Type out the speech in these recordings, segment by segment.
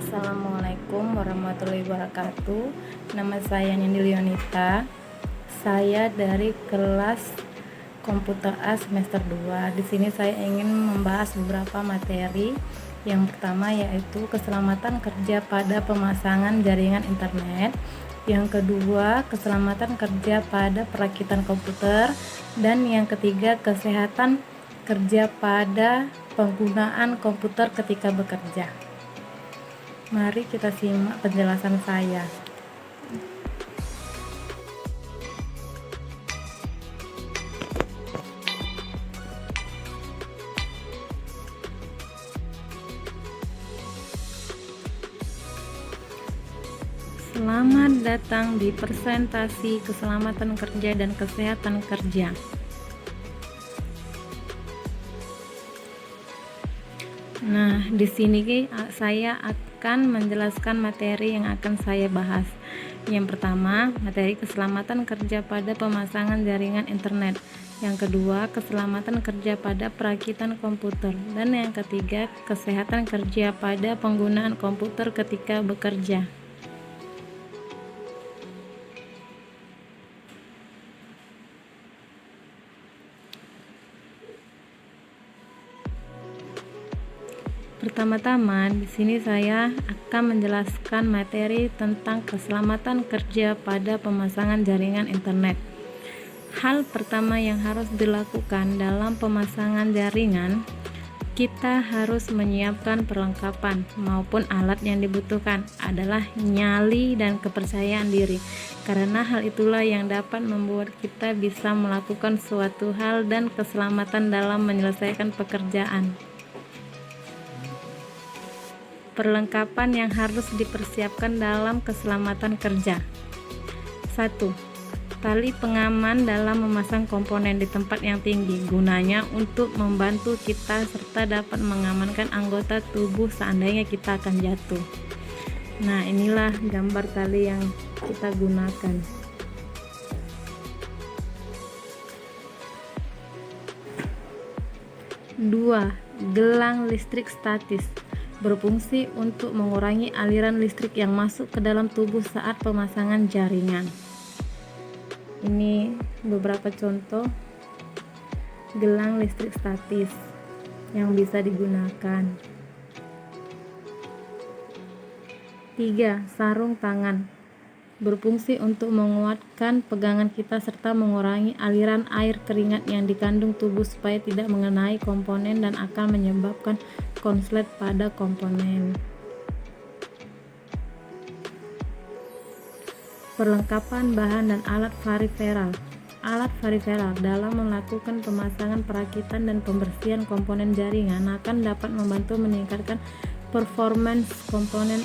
Assalamualaikum warahmatullahi wabarakatuh. Nama saya Nindi Leonita. Saya dari kelas Komputer A semester 2. Di sini saya ingin membahas beberapa materi. Yang pertama yaitu keselamatan kerja pada pemasangan jaringan internet. Yang kedua, keselamatan kerja pada perakitan komputer. Dan yang ketiga, kesehatan kerja pada penggunaan komputer ketika bekerja. Mari kita simak penjelasan saya. Selamat datang di presentasi keselamatan kerja dan kesehatan kerja. Nah, di sini saya akan menjelaskan materi yang akan saya bahas. Yang pertama, materi keselamatan kerja pada pemasangan jaringan internet. Yang kedua, keselamatan kerja pada perakitan komputer. Dan yang ketiga, kesehatan kerja pada penggunaan komputer ketika bekerja. Pertama-tama, di sini saya akan menjelaskan materi tentang keselamatan kerja pada pemasangan jaringan internet. Hal pertama yang harus dilakukan dalam pemasangan jaringan, kita harus menyiapkan perlengkapan maupun alat yang dibutuhkan adalah nyali dan kepercayaan diri. Karena hal itulah yang dapat membuat kita bisa melakukan suatu hal dan keselamatan dalam menyelesaikan pekerjaan. Perlengkapan yang harus dipersiapkan dalam keselamatan kerja. 1. Tali pengaman dalam memasang komponen di tempat yang tinggi, gunanya untuk membantu kita serta dapat mengamankan anggota tubuh seandainya kita akan jatuh. Nah, inilah gambar tali yang kita gunakan. 2. Gelang listrik statis, berfungsi untuk mengurangi aliran listrik yang masuk ke dalam tubuh saat pemasangan jaringan. Ini beberapa contoh gelang listrik statis yang bisa digunakan. 3. Sarung tangan, berfungsi untuk menguatkan pegangan kita serta mengurangi aliran air keringat yang dikandung tubuh supaya tidak mengenai komponen dan akan menyebabkan konslet pada komponen. Perlengkapan bahan dan alat variferal. Alat variferal dalam melakukan pemasangan, perakitan, dan pembersihan komponen jaringan akan dapat membantu meningkatkan performance komponen.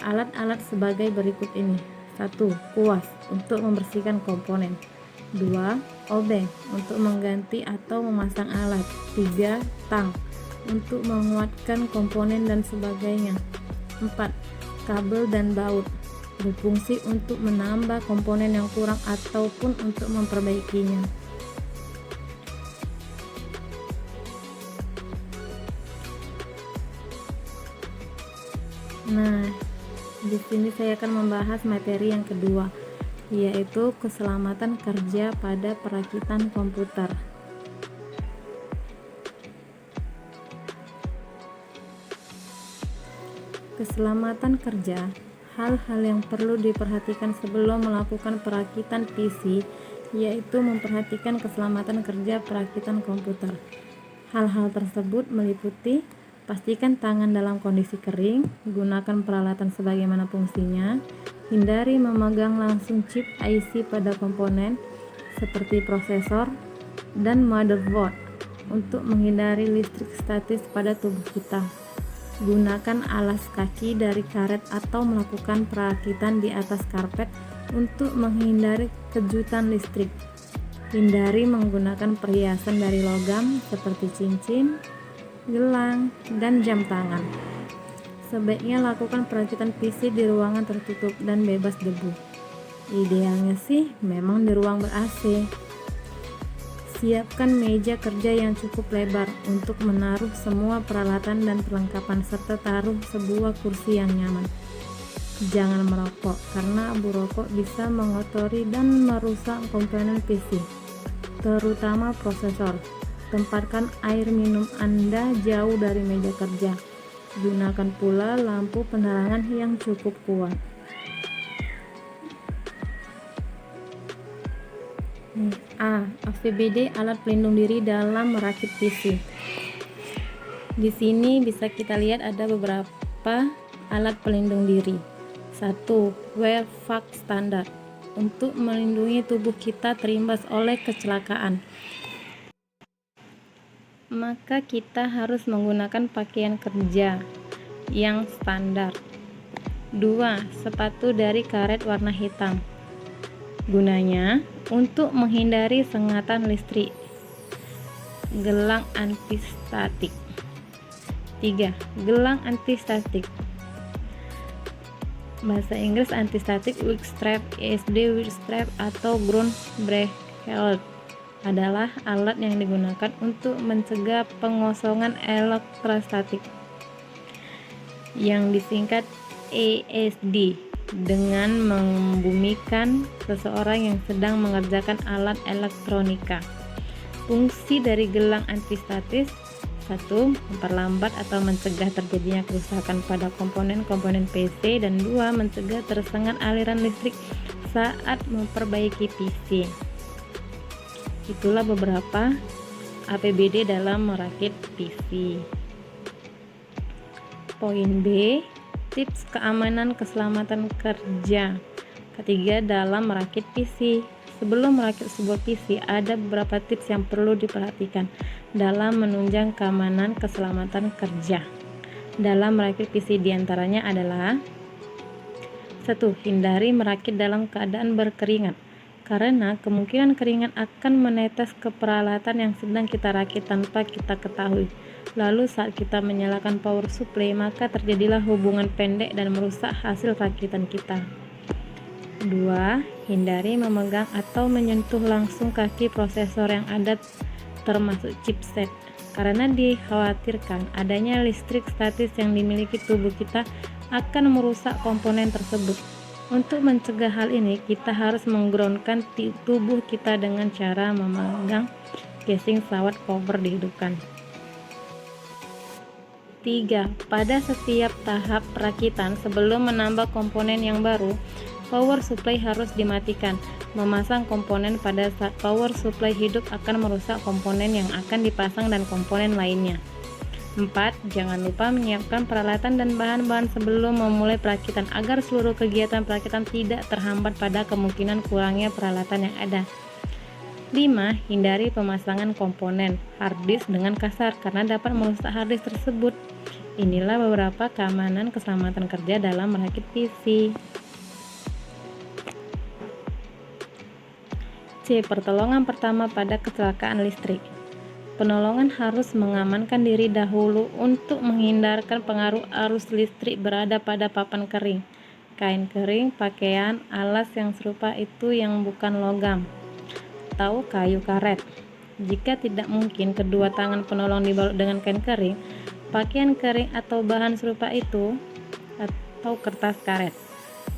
Alat-alat sebagai berikut ini. 1. Kuas untuk membersihkan komponen. 2. Obeng untuk mengganti atau memasang alat. 3. Tang untuk menguatkan komponen dan sebagainya. 4. Kabel dan baut, berfungsi untuk menambah komponen yang kurang ataupun untuk memperbaikinya. Nah, di sini saya akan membahas materi yang kedua, yaitu keselamatan kerja pada perakitan komputer. Keselamatan kerja, hal-hal yang perlu diperhatikan sebelum melakukan perakitan PC, yaitu memperhatikan keselamatan kerja perakitan komputer. Hal-hal tersebut meliputi: pastikan tangan dalam kondisi kering, gunakan peralatan sebagaimana fungsinya, hindari memegang langsung chip IC pada komponen seperti prosesor dan motherboard untuk menghindari listrik statis pada tubuh kita. Gunakan alas kaki dari karet atau melakukan perakitan di atas karpet untuk menghindari kejutan listrik. Hindari menggunakan perhiasan dari logam seperti cincin, gelang, dan jam tangan. Sebaiknya lakukan perakitan PC di ruangan tertutup dan bebas debu. Idealnya sih memang di ruang ber-AC. Siapkan meja kerja yang cukup lebar untuk menaruh semua peralatan dan perlengkapan serta taruh sebuah kursi yang nyaman. Jangan merokok karena abu rokok bisa mengotori dan merusak komponen PC, terutama prosesor. Tempatkan air minum Anda jauh dari meja kerja. Gunakan pula lampu penerangan yang cukup kuat. APBD alat pelindung diri dalam merakit PC. Di sini bisa kita lihat ada beberapa alat pelindung diri. 1. WearVac standar untuk melindungi tubuh kita terimbas oleh kecelakaan. Maka kita harus menggunakan pakaian kerja yang standar. 2. Sepatu dari karet warna hitam. Gunanya untuk menghindari sengatan listrik. Gelang antistatik. 3. Gelang antistatik. Bahasa Inggris antistatic wig strap, ESD wig strap atau ground bracelet adalah alat yang digunakan untuk mencegah pengosongan elektrostatik yang disingkat ESD dengan membumikan seseorang yang sedang mengerjakan alat elektronika. Fungsi dari gelang antistatis: 1. Memperlambat atau mencegah terjadinya kerusakan pada komponen-komponen PC, dan 2. Mencegah tersengat aliran listrik saat memperbaiki PC. Itulah beberapa APBD dalam merakit PC. Poin B, tips keamanan keselamatan kerja. Ketiga, dalam merakit PC. Sebelum merakit sebuah PC, ada beberapa tips yang perlu diperhatikan dalam menunjang keamanan keselamatan kerja. Dalam merakit PC diantaranya adalah: 1. Hindari merakit dalam keadaan berkeringat, karena kemungkinan keringat akan menetes ke peralatan yang sedang kita rakit tanpa kita ketahui. Lalu saat kita menyalakan power supply, maka terjadilah hubungan pendek dan merusak hasil rakitan kita. 2. Hindari memegang atau menyentuh langsung kaki prosesor yang ada termasuk chipset, karena dikhawatirkan adanya listrik statis yang dimiliki tubuh kita akan merusak komponen tersebut. Untuk mencegah hal ini, kita harus menggroundkan tubuh kita dengan cara memegang casing pesawat cover dihidupkan. 3. Pada setiap tahap perakitan sebelum menambah komponen yang baru, power supply harus dimatikan. Memasang komponen pada saat power supply hidup akan merusak komponen yang akan dipasang dan komponen lainnya. 4. Jangan lupa menyiapkan peralatan dan bahan-bahan sebelum memulai perakitan agar seluruh kegiatan perakitan tidak terhambat pada kemungkinan kurangnya peralatan yang ada. 5. Hindari pemasangan komponen harddisk dengan kasar karena dapat merusak harddisk tersebut. Inilah beberapa keamanan keselamatan kerja dalam merakit PC. C. Pertolongan pertama pada kecelakaan listrik. Penolongan harus mengamankan diri dahulu untuk menghindarkan pengaruh arus listrik berada pada papan kering, kain kering, pakaian, alas yang serupa itu yang bukan logam, atau kayu karet. Jika tidak mungkin kedua tangan penolong dibalut dengan kain kering, pakaian kering atau bahan serupa itu, atau kertas karet.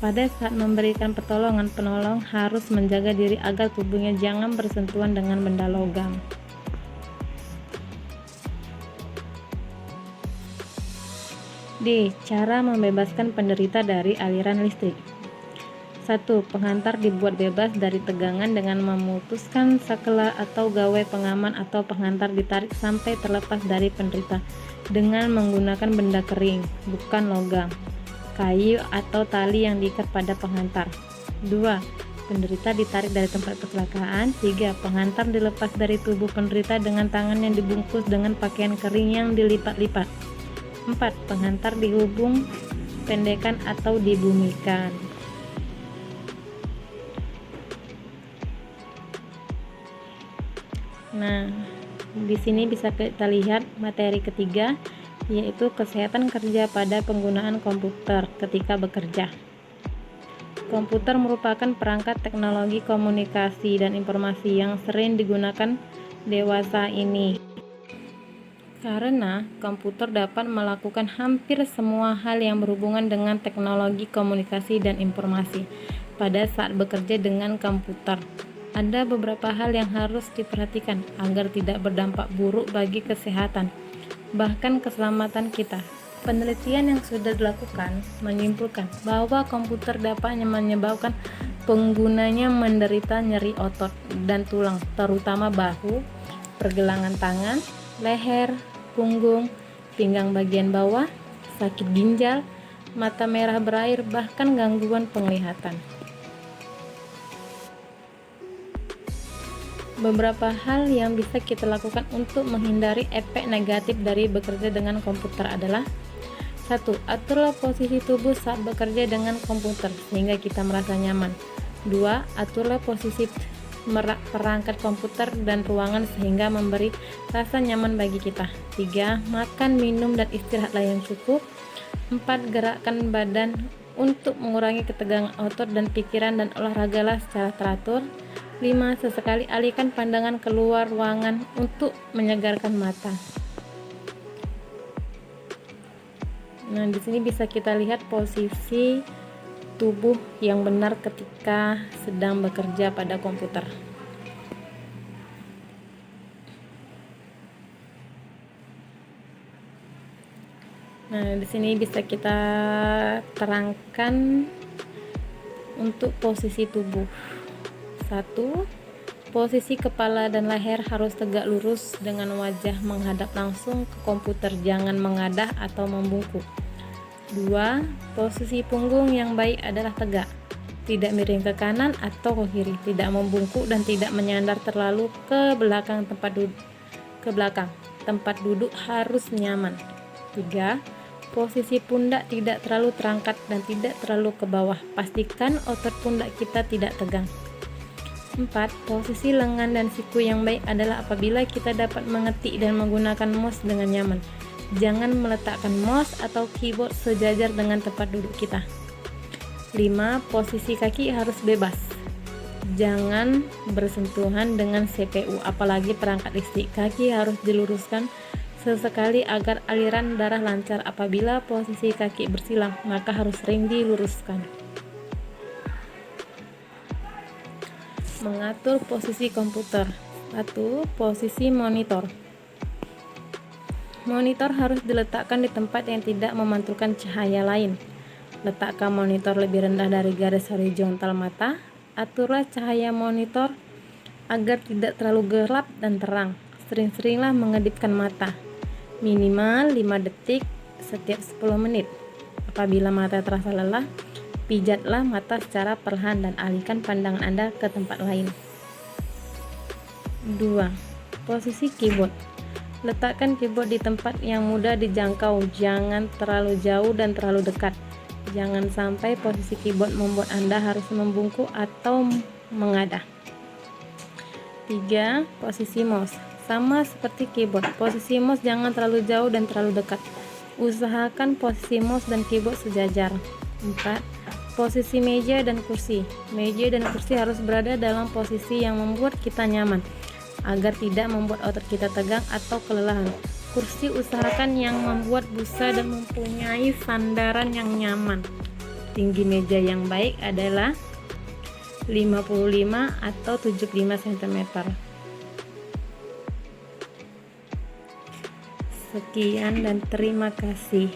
Pada saat memberikan pertolongan, penolong harus menjaga diri agar tubuhnya jangan bersentuhan dengan benda logam. D. Cara membebaskan penderita dari aliran listrik. 1. Penghantar dibuat bebas dari tegangan dengan memutuskan saklar atau gawai pengaman atau penghantar ditarik sampai terlepas dari penderita dengan menggunakan benda kering, bukan logam, kayu atau tali yang diikat pada penghantar. 2. Penderita ditarik dari tempat kecelakaan. 3. Penghantar dilepas dari tubuh penderita dengan tangan yang dibungkus dengan pakaian kering yang dilipat-lipat. 4. Penghantar dihubung pendekkan atau dibumikan. Nah, di sini bisa kita lihat materi ketiga, yaitu kesehatan kerja pada penggunaan komputer ketika bekerja. Komputer merupakan perangkat teknologi komunikasi dan informasi yang sering digunakan dewasa ini. Karena komputer dapat melakukan hampir semua hal yang berhubungan dengan teknologi komunikasi dan informasi. Pada saat bekerja dengan komputer, ada beberapa hal yang harus diperhatikan agar tidak berdampak buruk bagi kesehatan, bahkan keselamatan kita. Penelitian yang sudah dilakukan menyimpulkan bahwa komputer dapat menyebabkan penggunanya menderita nyeri otot dan tulang, terutama bahu, pergelangan tangan, leher, punggung, pinggang bagian bawah, sakit ginjal, mata merah berair, bahkan gangguan penglihatan. Beberapa hal yang bisa kita lakukan untuk menghindari efek negatif dari bekerja dengan komputer adalah: 1. Aturlah posisi tubuh saat bekerja dengan komputer sehingga kita merasa nyaman. 2. Aturlah posisi perangkat komputer dan ruangan sehingga memberi rasa nyaman bagi kita. 3. Makan, minum, dan istirahatlah yang cukup. 4. Gerakkan badan untuk mengurangi ketegangan otot dan pikiran dan olahragalah secara teratur. 5. Sesekali alihkan pandangan keluar ruangan untuk menyegarkan mata. Nah, di sini bisa kita lihat posisi tubuh yang benar ketika sedang bekerja pada komputer. Nah, di sini bisa kita terangkan untuk posisi tubuh. 1. Posisi kepala dan leher harus tegak lurus dengan wajah menghadap langsung ke komputer, jangan mengadah atau membungkuk. 2. Posisi punggung yang baik adalah tegak, tidak miring ke kanan atau ke kiri, tidak membungkuk dan tidak menyandar terlalu ke belakang tempat duduk harus nyaman. 3. Posisi pundak tidak terlalu terangkat dan tidak terlalu ke bawah, pastikan otot pundak kita tidak tegang. 4. Posisi lengan dan siku yang baik adalah apabila kita dapat mengetik dan menggunakan mouse dengan nyaman. Jangan meletakkan mouse atau keyboard sejajar dengan tempat duduk kita. 5. Posisi kaki harus bebas. Jangan bersentuhan dengan CPU, apalagi perangkat listrik. Kaki harus diluruskan sesekali agar aliran darah lancar. Apabila posisi kaki bersilang, maka harus sering diluruskan. Mengatur posisi komputer. 1. Posisi monitor. Monitor harus diletakkan di tempat yang tidak memantulkan cahaya lain. Letakkan monitor lebih rendah dari garis horizontal mata. Aturlah cahaya monitor agar tidak terlalu gelap dan terang. Sering-seringlah mengedipkan mata, minimal 5 detik setiap 10 menit. Apabila mata terasa lelah, pijatlah mata secara perlahan dan alihkan pandangan Anda ke tempat lain. 2. Posisi keyboard. Letakkan keyboard di tempat yang mudah dijangkau, jangan terlalu jauh dan terlalu dekat. Jangan sampai posisi keyboard membuat Anda harus membungkuk atau mengadah. 3. Posisi mouse. Sama seperti keyboard, posisi mouse jangan terlalu jauh dan terlalu dekat. Usahakan posisi mouse dan keyboard sejajar. 4. Posisi meja dan kursi. Meja dan kursi harus berada dalam posisi yang membuat kita nyaman, agar tidak membuat otot kita tegang atau kelelahan. Kursi usahakan yang membuat busa dan mempunyai sandaran yang nyaman. Tinggi meja yang baik adalah 55 atau 75 cm. Sekian dan terima kasih.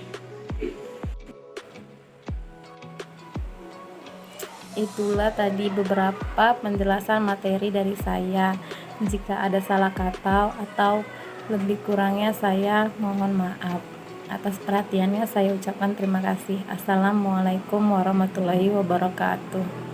Itulah tadi beberapa penjelasan materi dari saya. Jika ada salah kata atau lebih kurangnya saya mohon maaf. Atas perhatiannya saya ucapkan terima kasih. Assalamualaikum warahmatullahi wabarakatuh.